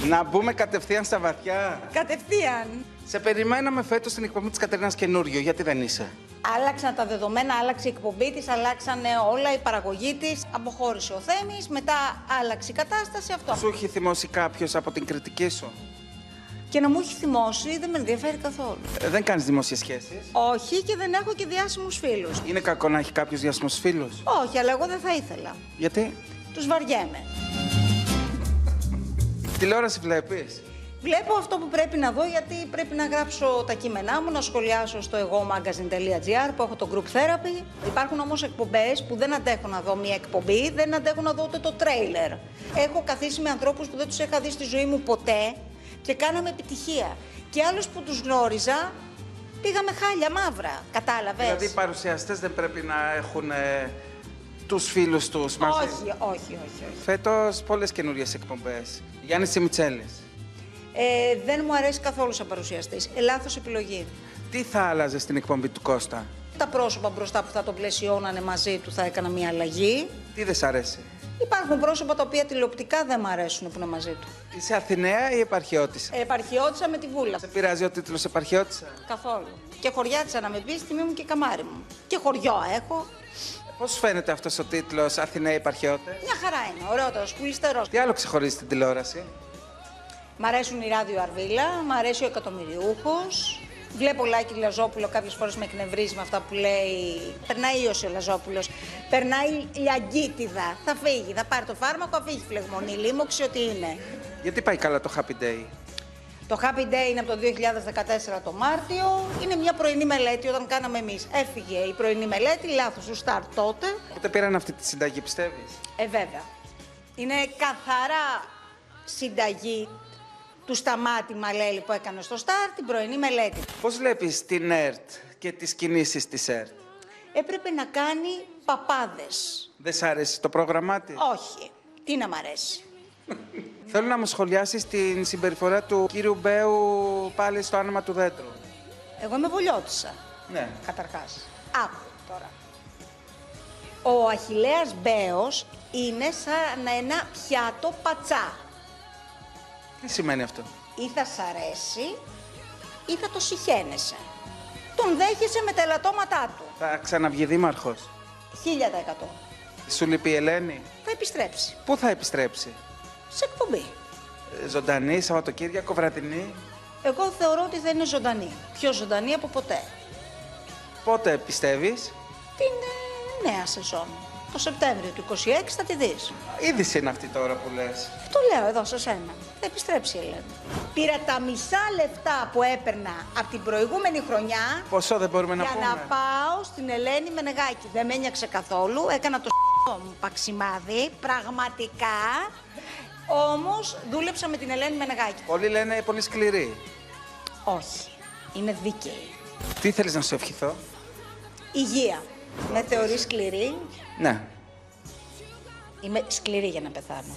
Να μπούμε κατευθείαν στα βαθιά. Κατευθείαν. Σε περιμέναμε φέτος στην εκπομπή της Κατερίνας καινούριο. Γιατί δεν είσαι? Άλλαξαν τα δεδομένα, άλλαξε η εκπομπή της, αλλάξανε όλα, η παραγωγή της. Αποχώρησε ο Θέμης, μετά άλλαξε η κατάσταση, αυτό. Σου έχει θυμώσει κάποιος από την κριτική σου? Και να μου έχει θυμώσει δεν με ενδιαφέρει καθόλου. Δεν κάνεις δημόσιες σχέσεις? Όχι, και δεν έχω και διάσημους φίλους. Είναι κακό να έχει κάποιος διάσημους φίλους? Όχι, αλλά εγώ δεν θα ήθελα. Γιατί? Τους βαριέμαι. Τηλεόραση βλέπεις? Βλέπω αυτό που πρέπει να δω, γιατί πρέπει να γράψω τα κείμενά μου, να σχολιάσω στο egomagazine.gr που έχω το group therapy. Υπάρχουν όμως εκπομπές που δεν αντέχω να δω μία εκπομπή, δεν αντέχω να δω ούτε το τρέιλερ. Έχω καθίσει με ανθρώπους που δεν τους είχα δει στη ζωή μου ποτέ και κάναμε επιτυχία. Και άλλους που τους γνώριζα πήγαμε χάλια μαύρα. Κατάλαβες? Δηλαδή οι παρουσιαστές δεν πρέπει να έχουν τους φίλους τους μαζί? Όχι. Φέτος πολλές καινούριες εκπομπές. Γιάννης Σιμιτσέλης. Δεν μου αρέσει καθόλου σαν παρουσιαστής. Λάθος επιλογή. Τι θα άλλαζε στην εκπομπή του Κώστα? Τα πρόσωπα μπροστά που θα τον πλαισιώνανε μαζί του θα έκανα μια αλλαγή. Τι δεν σ' αρέσει? Υπάρχουν πρόσωπα τα οποία τηλεοπτικά δεν μου αρέσουν που είναι μαζί του. Είσαι Αθηναία ή επαρχιώτισσα? Επαρχιώτισσα με τη βούλα. Σε πειράζει ο τίτλος επαρχιώτισσα? Καθόλου. Και χωριάτισσα να με πει, τιμή μου και καμάρι μου. Και χωριό έχω. Πώς φαίνεται αυτός ο τίτλος Αθηναίοι επαρχιώτες? Μια χαρά είναι. Ωραίος, πουλιστερός. Τι άλλο ξεχωρίζει στην τηλεόραση? Μ' αρέσουν οι Ράδιο Αρβίλα, μ' αρέσει ο Εκατομμυριούχος. Βλέπω Λάκη Λαζόπουλο, κάποιες φορές με εκνευρίζει με αυτά που λέει. Περνάει ίωση ο Λαζόπουλος. Περνάει λιαγκίτιδα. Θα φύγει, θα πάρει το φάρμακο, θα φύγει φλεγμονή, λίμωξη, ό,τι είναι. Γιατί πάει καλά το Happy Day? Το Happy Day είναι από το 2014 το Μάρτιο. Είναι μια πρωινή μελέτη όταν κάναμε εμείς. Έφυγε η πρωινή μελέτη, λάθος, ο Σταρ τότε. Πότε πήραν αυτή τη συνταγή, πιστεύεις? Βέβαια. Είναι καθαρά συνταγή του Σταμάτη Μαλέλη που έκανε στο Σταρ, την πρωινή μελέτη. Πώς βλέπεις την ΕΡΤ και τις κινήσεις της ΕΡΤ? Έπρεπε να κάνει παπάδες. Δεν σ' αρέσει το πρόγραμμά της? Όχι. Τι να μ' αρέσει. Θέλω να μου σχολιάσεις την συμπεριφορά του κύριου Μπέου πάλι στο άνομα του δέντρου. Εγώ είμαι βολιώτισσα. Ναι. Καταρχάς. Άκου τώρα. Ο Αχιλλέας Μπέος είναι σαν ένα πιάτο πατσά. Τι σημαίνει αυτό? Ή θα σ' αρέσει ή θα το συχαίνεσαι. Τον δέχεσαι με τα ελαττώματά του. Θα ξαναβγεί δήμαρχος? 1000%. Σου λείπει η Ελένη? Θα επιστρέψει. Πού θα επιστρέψει? Σε εκπομπή. Ζωντανή, Σαββατοκύριακο, βραδινή? Εγώ θεωρώ ότι θα είναι ζωντανή. Πιο ζωντανή από ποτέ. Πότε πιστεύεις? Την νέα σεζόν. Το Σεπτέμβριο του 26 θα τη δεις. Είδηση είναι αυτή τώρα που λες. Το λέω εδώ σε σένα. Θα επιστρέψει η Ελένη. Πήρα τα μισά λεφτά που έπαιρνα από την προηγούμενη χρονιά. Ποσό δεν μπορούμε να για πούμε? να πάω στην Ελένη Μενεγάκη. Δεν με ένιωξε καθόλου. Έκανα το μου παξιμάδι. Πραγματικά. Όμως δούλεψα με την Ελένη Μενεγάκη. Πολλοί λένε πολύ σκληρή. Όχι. Είναι δίκαιη. Τι θέλεις να σου ευχηθώ? Υγεία. Με θεωρείς σκληρή? Ναι. Είμαι σκληρή για να πεθάνω.